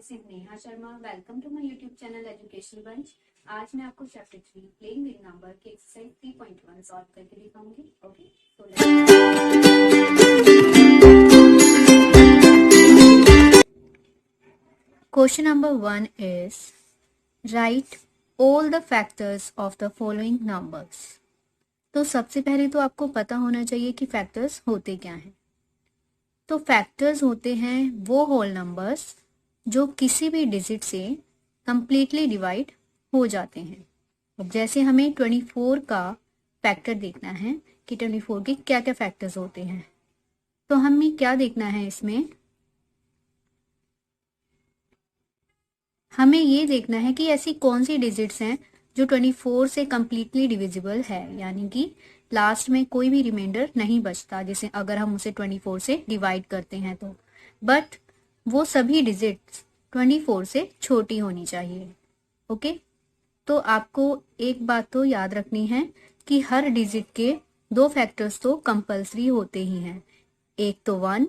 This is Neha Sharma. Welcome to my YouTube channel education bunch. आज मैं आपको चैप्टर 3 प्लेइंग विद नंबर के exercise 3.1 solve करके दिखाऊंगी। ओके, तो question number 1 is write all the factors of the following numbers. तो सबसे पहले तो आपको पता होना चाहिए कि फैक्टर्स होते क्या हैं। तो फैक्टर्स होते हैं वो होल नंबर्स जो किसी भी डिजिट से कंप्लीटली डिवाइड हो जाते हैं। अब जैसे हमें 24 का फैक्टर देखना है कि 24 के क्या क्या फैक्टर्स होते हैं, तो हमें क्या देखना है इसमें, हमें ये देखना है कि ऐसी कौन सी डिजिट्स हैं जो 24 से कंप्लीटली डिविजिबल है, यानी कि लास्ट में कोई भी रिमाइंडर नहीं बचता, जैसे अगर हम उसे 24 से डिवाइड करते हैं तो। बट वो सभी डिजिट्स 24 से छोटी होनी चाहिए। ओके, तो आपको एक बात तो याद रखनी है कि हर डिजिट के दो फैक्टर्स तो कंपल्सरी होते ही हैं, एक तो 1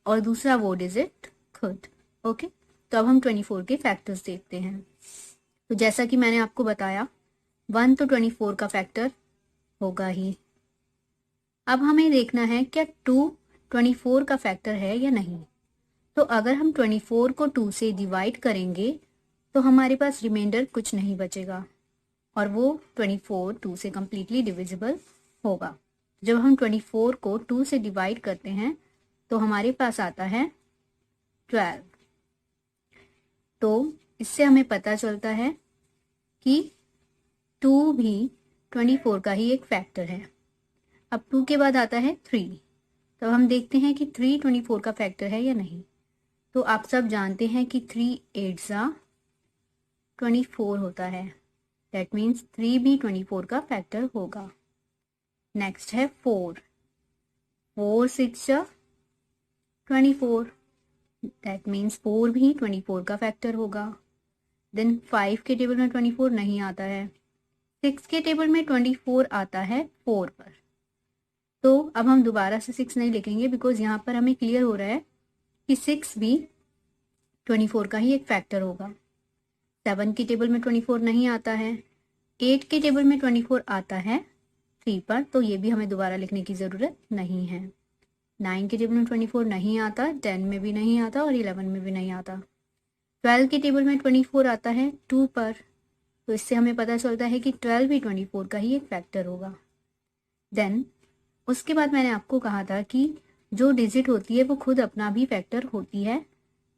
और दूसरा वो डिजिट खुद। ओके, तो अब हम 24 के फैक्टर्स देखते हैं। तो जैसा कि मैंने आपको बताया 1 तो 24 का फैक्टर होगा ही। अब हमें देखना है क्या 2 24 का फैक्टर है या नहीं। तो अगर हम 24 को 2 से डिवाइड करेंगे तो हमारे पास रिमाइंडर कुछ नहीं बचेगा और वो 24 2 से कंप्लीटली डिविजिबल होगा। जब हम 24 को 2 से डिवाइड करते हैं तो हमारे पास आता है 12। तो इससे हमें पता चलता है कि 2 भी 24 का ही एक फैक्टर है। अब 2 के बाद आता है 3। तो हम देखते हैं कि 3 24 का फैक्टर है या नहीं। तो आप सब जानते हैं कि 3 8 24 होता है, दैट मीन्स 3 भी 24 का फैक्टर होगा। नेक्स्ट है 4 6 24, दैट मीन्स 4 भी 24 का फैक्टर होगा। देन 5 के टेबल में 24 नहीं आता है, 6 के टेबल में 24 आता है 4 पर। तो अब हम दोबारा से 6 नहीं लिखेंगे बिकॉज यहाँ पर हमें क्लियर हो रहा है कि 6 भी 24 का ही एक फैक्टर होगा। 7 की टेबल में 24 नहीं आता है, 8 के टेबल में 24 आता है 3 पर, तो ये भी हमें दोबारा लिखने की ज़रूरत नहीं है। 9 के टेबल में 24 नहीं आता, 10 में भी नहीं आता और 11 में भी नहीं आता। 12 के टेबल में 24 आता है 2 पर, तो इससे हमें पता चलता है कि 12 भी 24 का ही एक फैक्टर होगा। देन उसके बाद मैंने आपको कहा था कि जो डिजिट होती है वो खुद अपना भी फैक्टर होती है,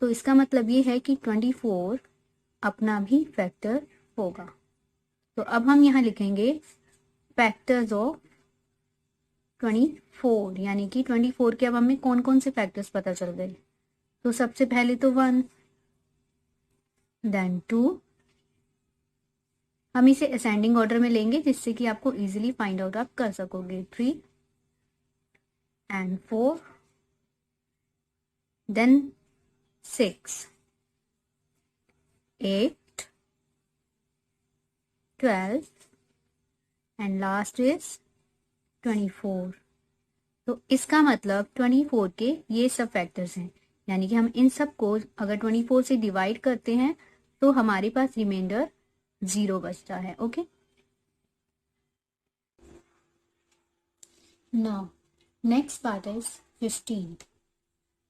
तो इसका मतलब ये है कि 24 अपना भी फैक्टर होगा। तो अब हम यहाँ लिखेंगे फैक्टर्स ऑफ 24, यानी कि 24 के अब हमें कौन कौन से फैक्टर्स पता चल गए। तो सबसे पहले तो 1, देन 2, हम इसे असेंडिंग ऑर्डर में लेंगे जिससे कि आपको इजीली फाइंड आउट आप कर सकोगे। 3 and 4, then 6, 8, 12 and last is 24। तो इसका मतलब 24 के ये सब फैक्टर्स हैं, यानी कि हम इन सब को अगर 24 से डिवाइड करते हैं तो हमारे पास रिमाइंडर 0 बचता है। Okay, now next part is 15।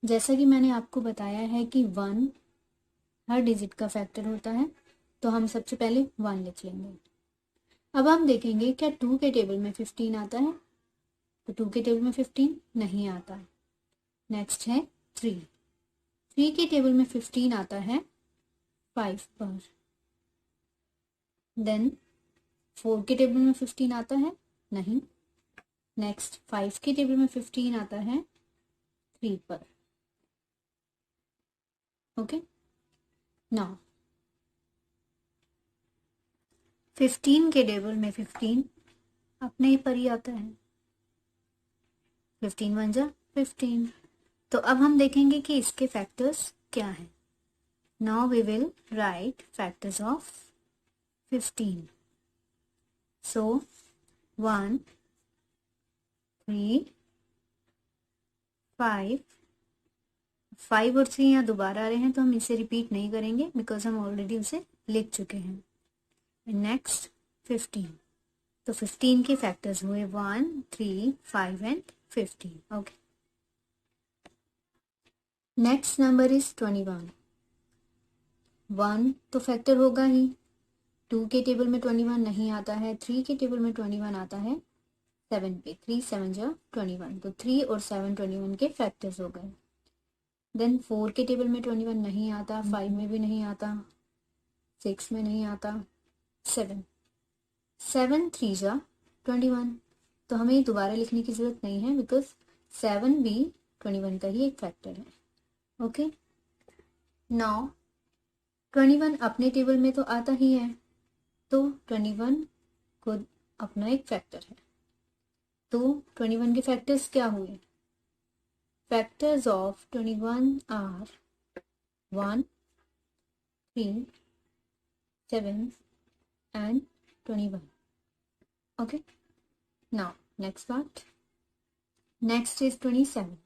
जैसा कि मैंने आपको बताया है कि 1 हर डिजिट का फैक्टर होता है, तो हम सबसे पहले 1 लिख लेंगे। अब हम देखेंगे क्या 2 के टेबल में 15 आता है, तो 2 के टेबल में 15 नहीं आता। नेक्स्ट है 3 के टेबल में 15 आता है 5 पर। देन 4 के टेबल में 15 आता है, नहीं। नेक्स्ट 5 के टेबल में 15 आता है 3 पर। ओके, नाउ 15 के टेबल में 15 अपने ही पर ही आता है, 15 1 जा 15। तो अब हम देखेंगे कि इसके फैक्टर्स क्या हैं। Now we will write factors of 15। So 1 3 5 5 और 3 यहाँ दोबारा आ रहे हैं तो हम इसे रिपीट नहीं करेंगे बिकॉज हम ऑलरेडी उसे लिख चुके हैं। नेक्स्ट 15, तो 15 के फैक्टर्स हुए 1, 3, 5 and 15। Okay, next number is 21। 1 तो फैक्टर होगा ही, 2 के टेबल में 21 नहीं आता है, 3 के टेबल में 21 आता है 7 पे, 3 7 जा 21, तो 3 और 7 21 के फैक्टर्स हो गए। देन 4 के टेबल में 21 नहीं आता, 5 में भी नहीं आता, 6 में नहीं आता, 7 7 3 जा 21, तो हमें दोबारा लिखने की जरूरत नहीं है बिकॉज 7 भी 21 का ही एक फैक्टर है। ओके, नाउ 21 अपने टेबल में तो आता ही है, तो 21 खुद अपना एक फैक्टर है। तो 21 के फैक्टर्स क्या हुए? Factors of 21 are 1, 3, 7 and 21. Okay, now next part. Next is 27.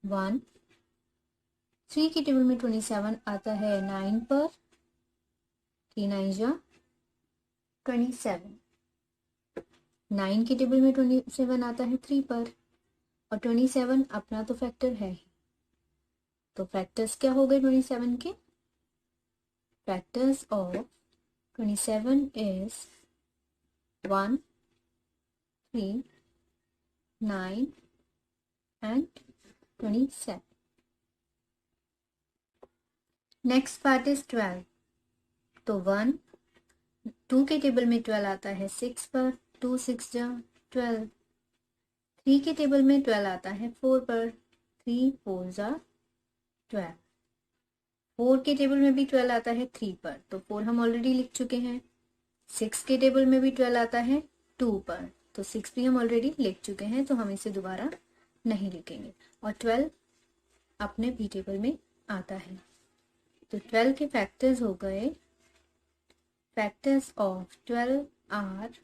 1, 3 की टेबल में 27 आता है 9 पर, 3 9 जा 27। 9 की टेबल में 27 आता है 3 पर, और 27 अपना तो फैक्टर है ही, तो फैक्टर्स क्या हो गए 27 के? Factors of 27 is 1, 3, 9 and 27. Next part is 12। तो 1, 2 के टेबल में 12 आता है 6 पर, 2 6 जा 12। 3 के टेबल में 12 आता है 4 पर, 3 4 जा 12। 4 के टेबल में भी 12 आता है 3 पर, तो 4 हम ऑलरेडी लिख चुके हैं। 6 के टेबल में भी 12 आता है 2 पर, तो 6 भी हम ऑलरेडी लिख चुके हैं, तो हम इसे दोबारा नहीं लिखेंगे। और 12 अपने भी टेबल में आता है, तो 12 के फैक्टर्स हो गए, factors of 12 are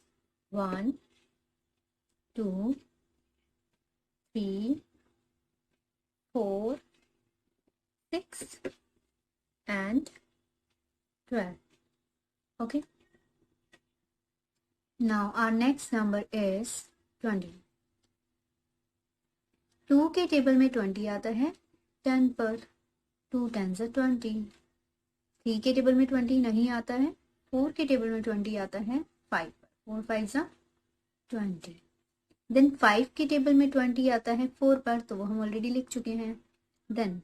1, 2, 3, 4, 6 and 12. Okay, now our next number is 20। 2 के टेबल में 20 आता है 10 पर, 2 10 20। 3 के टेबल में 20 नहीं आता है, 4 के टेबल में 20 आता है 5 पर, 4 5 20। देन 5 के टेबल में 20 आता है 4 पर, तो वो हम ऑलरेडी लिख चुके हैं। देन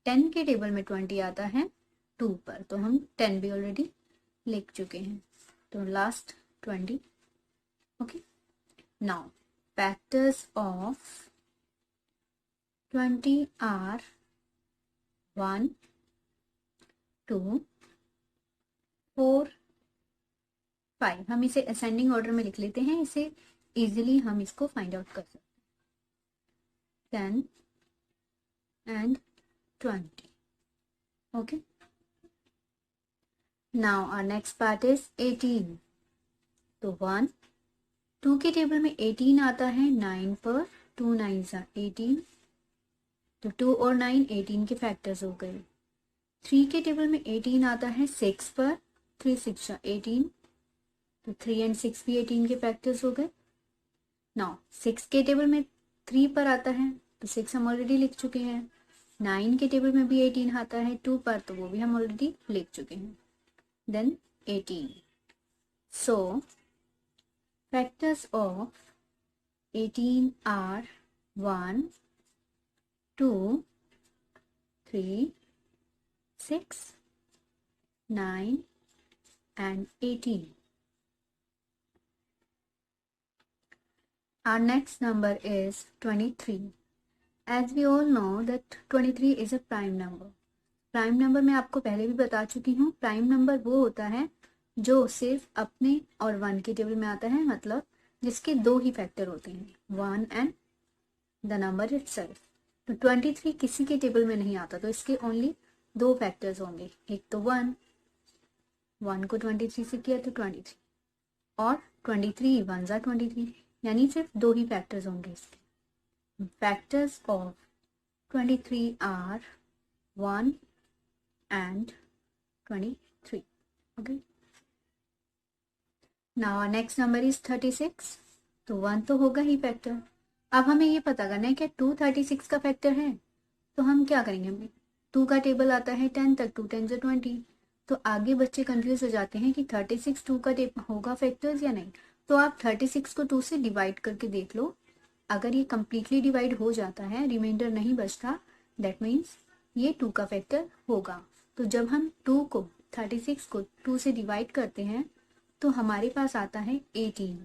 10 के टेबल में 20 आता है 2 पर, तो हम 10 भी ऑलरेडी लिख चुके हैं, तो last 20। Okay, now factors of 20 are 1, 2, 4, 5। हम इसे असेंडिंग ऑर्डर में लिख लेते हैं, इसे इजीली हम इसको फाइंड आउट कर सकते हैं। 10 and 20. Okay, now our next part is 18। तो 1, 2 के टेबल में 18 आता है 9 पर, 2 9 18, तो 2 और 9 18 के फैक्टर्स हो गए। 3 के टेबल में 18 आता है 6 पर, 3 6 18, तो 3 and 6 भी 18 के फैक्टर्स हो गए। नाउ 6 के टेबल में 3 पर आता है, तो 6 हम ऑलरेडी लिख चुके हैं। 9 के टेबल में भी 18 आता है 2 पर, तो वो भी हम ऑलरेडी लिख चुके हैं। Then 18। So factors of 18 are 1, 2, 3, 6, 9 and 18. Our next number is 23. As we all know that 23 is a prime number. Prime number मैं आपको पहले भी बता चुकी हूँ, प्राइम नंबर वो होता है जो सिर्फ अपने और 1 के टेबल में आता है, मतलब जिसके 2 ही फैक्टर होते हैं, 1 and the number itself। तो 23 किसी के टेबल में नहीं आता, तो इसके ओनली 2 फैक्टर्स होंगे, एक तो 1 को 23 से किया तो 23, और 23 1 जा 23, यानी सिर्फ 2 ही फैक्टर्स होंगे इसके। Factors of 23 are 1 and 23. Okay. Now our next number is 36. तो 1 तो होगा ही फैक्टर। अब हमें ये पता करना है कि 2 36 का फैक्टर है। तो हम क्या करेंगे, हमें 2 का टेबल आता है 10 तक, 2 10 20। तो आगे बच्चे कंफ्यूज हो जाते हैं कि 36 2 का टेबल होगा फैक्टर्स या नहीं। तो आप 36 को 2 से डिवाइड करके देख लो। अगर ये कंप्लीटली डिवाइड हो जाता है, रिमाइंडर नहीं बचता, दैट मीन्स ये 2 का फैक्टर होगा। तो जब हम 2 को 36 को 2 से डिवाइड करते हैं तो हमारे पास आता है 18,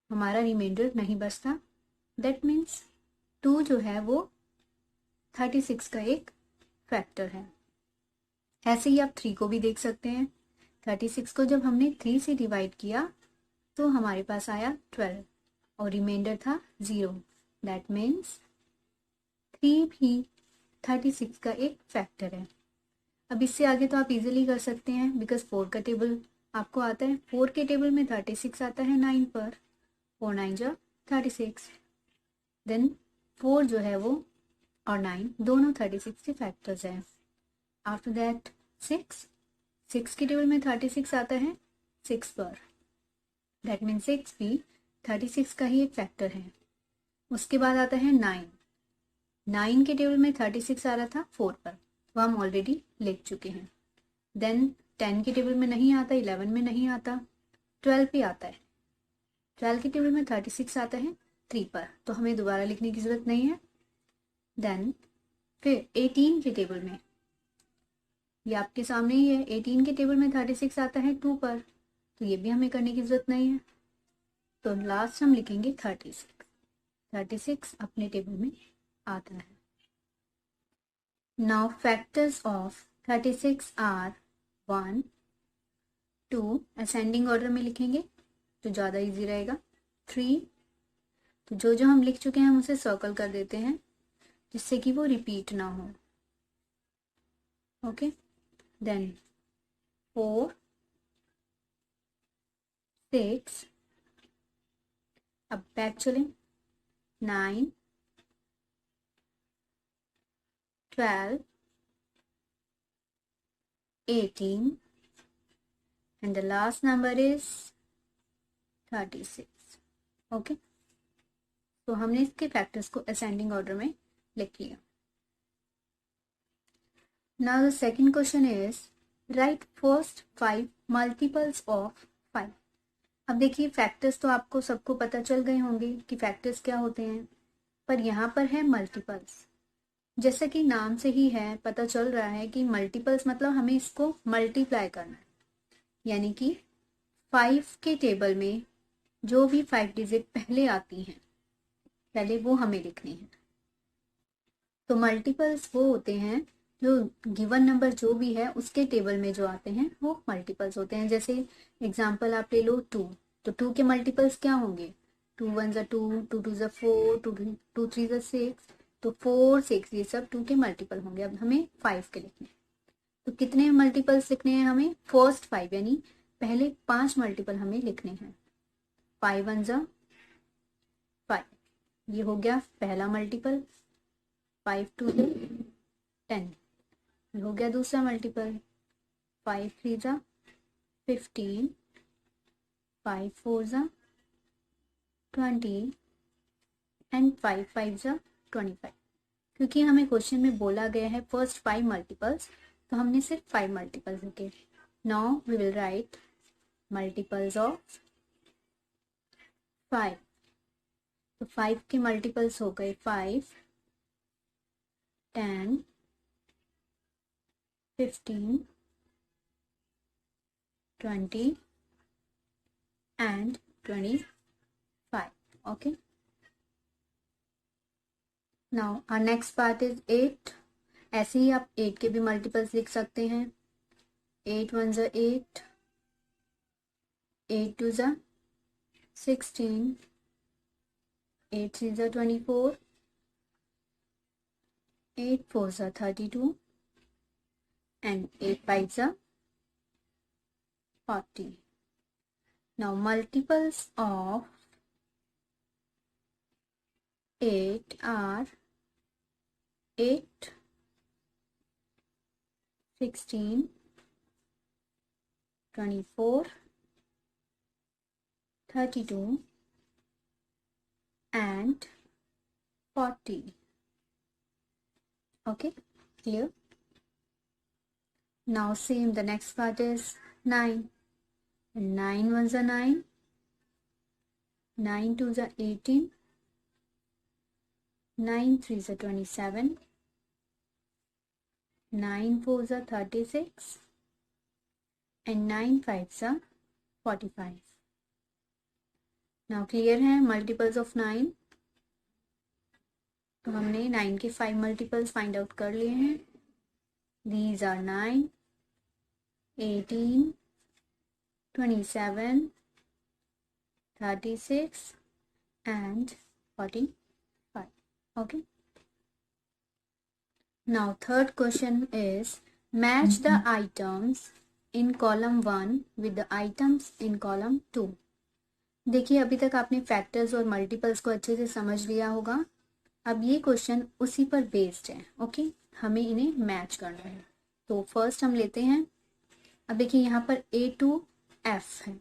हमारा रिमाइंडर नहीं बचता। दैट मीन्स 2 जो है वो 36 का एक फैक्टर है। ऐसे ही आप 3 को भी देख सकते हैं। 36 को जब हमने 3 से डिवाइड किया तो हमारे पास आया 12 और रिमाइंडर था 0। दैट मीन्स 3 भी 36 का एक फैक्टर है। अब इससे आगे तो आप इजीली कर सकते हैं, बिकॉज 4 का टेबल आपको आता है। 4 के टेबल में 36 आता है 9 पर, 4 9 जा 36। देन 4 जो है वो और 9 दोनों 36 के फैक्टर्स हैं। आफ्टर दैट 6 के टेबल में 36 आता है 6 पर, दैट मीन 6 भी 36 का ही एक फैक्टर है। उसके बाद आता है 9 के टेबल में 36 आ रहा था 4 पर, तो हम ऑलरेडी लिख चुके हैं। देन 10 के टेबल में नहीं आता, 11 में नहीं आता, 12 पे आता है। 12 के टेबल में 36 आता है 3 पर, तो हमें दोबारा लिखने की जरूरत नहीं है। देन फिर 18 के टेबल में, ये आपके सामने ही है, 18 के टेबल में 36 आता है 2 पर, तो ये भी हमें करने की जरूरत नहीं है। तो लास्ट हम लिखेंगे 36। 36 अपने टेबल में आता है। Now factors of 36 are 1 2, ascending order में लिखेंगे तो ज़्यादा इजी रहेगा। 3, तो जो जो हम लिख चुके हैं हम उसे सर्कल कर देते हैं जिससे कि वो रिपीट ना हो। ओके। देन 4 6, अब बैक चलें, 9 12 18 and the last number is 36. Okay, तो हमने इसके फैक्टर्स को असेंडिंग ऑर्डर में लिख लिया। Now the second question is right first 5 multiples of 5। अब देखिए फैक्टर्स तो आपको सबको पता चल गए होंगे कि फैक्टर्स क्या होते हैं, पर यहाँ पर है मल्टीपल्स। जैसा कि नाम से ही है पता चल रहा है कि मल्टीपल्स मतलब हमें इसको मल्टीप्लाई करना है, यानी कि 5 के टेबल में जो भी 5 डिजिट पहले आती हैं पहले वो हमें लिखनी है। तो मल्टीपल्स वो होते हैं जो गिवन नंबर जो भी है उसके टेबल में जो आते हैं वो मल्टीपल्स होते हैं। जैसे एग्जांपल आप ले लो 2, तो 2 के मल्टीपल्स क्या होंगे, 2 1 ज़ा 2, 2 2 ज़ा 4, 2 3 ज़ा 6, तो 4 6 ये सब 2 के मल्टीपल होंगे। अब हमें 5 के लिखने हैं, तो कितने मल्टीपल्स लिखने हैं हमें, फर्स्ट 5 यानी पहले 5 मल्टीपल हमें लिखने हैं। 5 1 ज़ा 5, ये हो गया पहला मल्टीपल। 5 2 ज़ा 10, ये हो गया दूसरा मल्टीपल। 5 3 ज़ा 15, 5 4 ज़ा 20 एंड 5 5 ज़ा 25। क्योंकि हमें क्वेश्चन में बोला गया है फर्स्ट 5 मल्टीपल्स, तो हमने सिर्फ 5 मल्टीपल्स लिखे। Now we will write multiples of 5। तो 5 के मल्टीपल्स हो गए 5 10 15 20 and 25. Okay, now our next part is 8। ऐसे ही आप 8 के भी मल्टीपल्स लिख सकते हैं। 8 1 ज़ा 8, 8 2 ज़ा 16, 8 3 ज़ा 24, 8 4 ज़ा 32 and 8 5 ज़ा 40। Now multiples of 8 are 8 16, 24, 32 and 40. Okay, clear? Now same, the next part is 9. 9 ones are 9, 9 twos are 18, 9 threes are 27, 9 fours are 36 and 9 fives are 45. Now clear है मल्टीपल्स ऑफ 9? तो हमने 9 के 5 मल्टीपल्स फाइंड आउट कर लिए हैं. These are 9, 18, 27, 36 and 45. Okay. Now third question is match the items in column 1 with the items in column 2. देखिए अभी तक आपने फैक्टर्स और मल्टीपल्स को अच्छे से समझ लिया होगा. अब ये क्वेश्चन उसी पर बेस्ड है. ओके, हमें इन्हें मैच करना है. तो फर्स्ट हम लेते हैं. अब देखिए यहाँ पर A2F है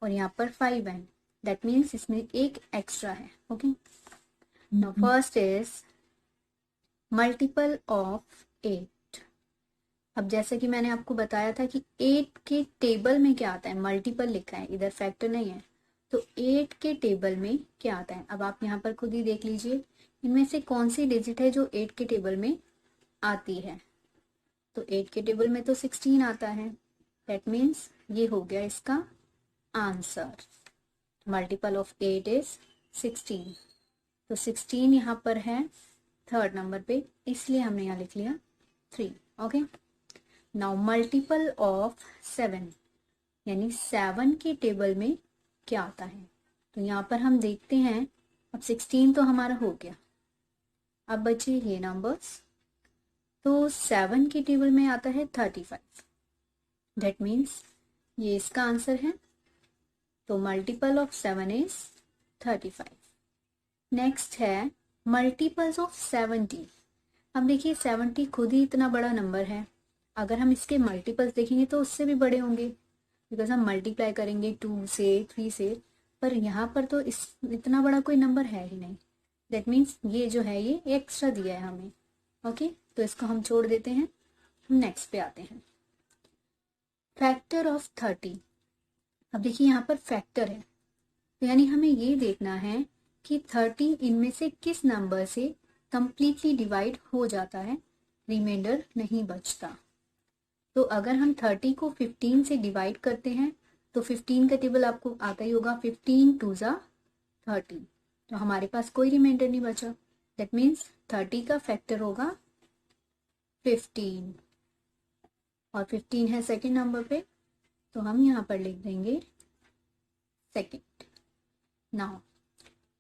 और यहाँ पर 5 है. दैट मीन्स इसमें एक एक्स्ट्रा है. Okay, now first is multiple of 8. अब जैसे कि मैंने आपको बताया था कि 8 के टेबल में क्या आता है, मल्टीपल लिखा है, इधर फैक्टर नहीं है. तो 8 के टेबल में क्या आता है, अब आप यहाँ पर खुद ही देख लीजिए इनमें से कौन सी डिजिट है जो 8 के टेबल में आती है. तो 8 के टेबल में तो 16 आता है. दैट मीन्स ये हो गया इसका आंसर. Multiple of 8 is 16. तो 16 यहाँ पर है थर्ड नंबर पे, इसलिए हमने यहाँ लिख लिया 3. ओके, नाउ मल्टीपल ऑफ 7 यानी 7 के टेबल में क्या आता है. तो यहाँ पर हम देखते हैं. अब 16 तो हमारा हो गया, अब बचे ये नंबर्स. तो 7 के टेबल में आता है 35. दैट मीन्स ये इसका आंसर है. तो मल्टीपल ऑफ 7 इज 35. नेक्स्ट है मल्टीपल्स ऑफ 70. अब देखिए 70 खुद ही इतना बड़ा नंबर है. अगर हम इसके मल्टीपल्स देखेंगे तो उससे भी बड़े होंगे, बिकॉज हम मल्टीप्लाई करेंगे 2 से 3 से. पर यहाँ पर तो इतना बड़ा कोई नंबर है ही नहीं. दैट मीन्स ये जो है ये एक्स्ट्रा दिया है हमें. ओके, तो इसको हम छोड़ देते हैं. नेक्स्ट पे आते हैं. Factor of 30. अब देखिए यहाँ पर फैक्टर है, तो यानी हमें ये देखना है कि 30 इनमें से किस नंबर से कंप्लीटली डिवाइड हो जाता है, रिमाइंडर नहीं बचता. तो अगर हम 30 को 15 से डिवाइड करते हैं तो 15 का टेबल आपको आता ही होगा. 15 2 जा 30. तो हमारे पास कोई रिमाइंडर नहीं बचा. दैट मीन्स 30 का फैक्टर होगा 15 और 15 है सेकेंड नंबर पे, तो हम यहाँ पर लिख देंगे सेकेंड. Now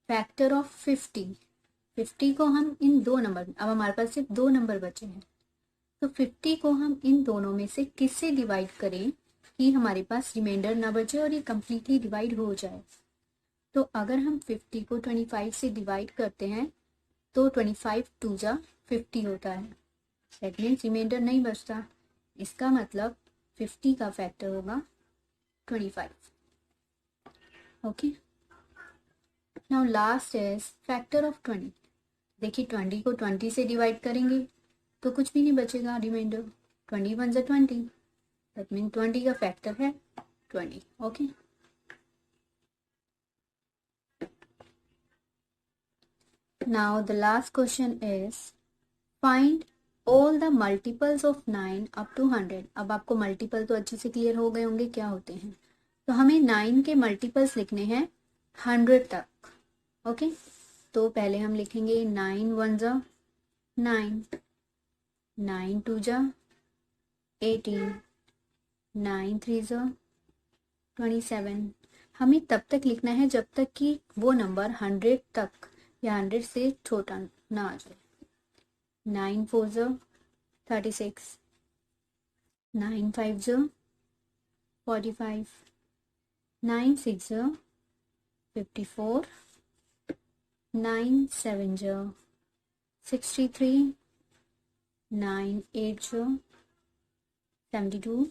factor of 50. 50 को हम इन दो नंबर, अब हमारे पास सिर्फ दो नंबर बचे हैं, तो 50 को हम इन दोनों में से किससे डिवाइड करें कि हमारे पास रिमाइंडर ना बचे और ये कंप्लीटली डिवाइड हो जाए. तो अगर हम 50 को 25 से डिवाइड करते हैं तो 25 2 जा 50 होता है. दैट मीन्स रिमाइंडर नहीं बचता. इसका मतलब 50 का फैक्टर होगा 25. Okay, now last is factor of 20. देखिए 20 को 20 से डिवाइड करेंगे तो कुछ भी नहीं बचेगा रिमाइंडर. 21 जा 20. दैट मीन 20 का फैक्टर है 20. Okay, now the last question is find all the multiples of 9 up to 100. अब आपको मल्टीपल तो अच्छे से क्लियर हो गए होंगे क्या होते हैं. तो हमें 9 के मल्टीपल्स लिखने हैं 100 तक. ओके, तो पहले हम लिखेंगे 9 1 जा 9, 9 2 जा 18, 9 3 जा 27. हमें तब तक लिखना है जब तक कि वो नंबर 100 तक या 100 से छोटा ना आ जाए. 9 4 जा 36, 9 5 जा 45, 9 6 जा 54, 9 7 जा 63, 9 8 जा 72,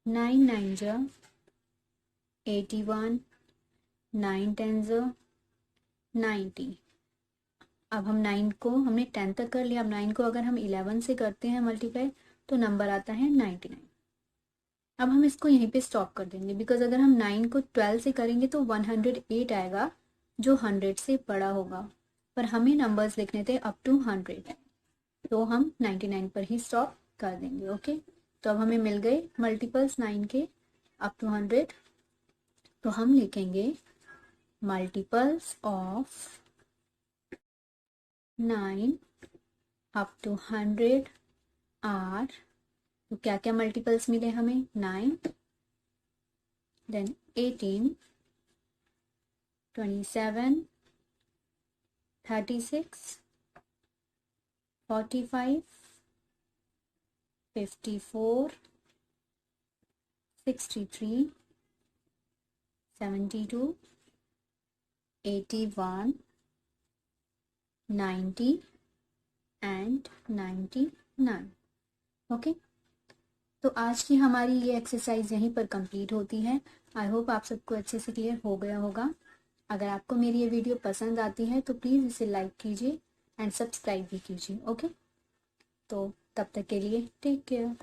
9 9 जा 81, 9 10 जा 90। अब हम 9 को हमने 10 तक कर लिया, अब 9 को अगर हम 11 से करते हैं मल्टीप्लाई तो नंबर आता है 99। अब हम इसको यहीं पे स्टॉप कर देंगे, बिकॉज अगर हम 9 को 12 से करेंगे तो 108 आएगा जो 100 से बड़ा होगा, पर हमें नंबर्स लिखने थे अप टू 100, तो हम 99 पर ही स्टॉप कर देंगे। ओके, तो अब हमें मिल गए मल्टीपल्स 9 के अप टू 100, तो हम लिखेंगे multiples of 9 up to 100 are, तो क्या क्या मल्टीपल्स मिले हमें, 9, देन 18, 27, 36, 45, 54, 63, 72, 81, 90 एंड 99। ओके, तो आज की हमारी ये एक्सरसाइज यहीं पर कंप्लीट होती है। आई होप आप सबको अच्छे से क्लियर हो गया होगा। अगर आपको मेरी ये वीडियो पसंद आती है तो प्लीज़ इसे लाइक कीजिए एंड सब्सक्राइब भी कीजिए। ओके, तो तब तक के लिए टेक केयर।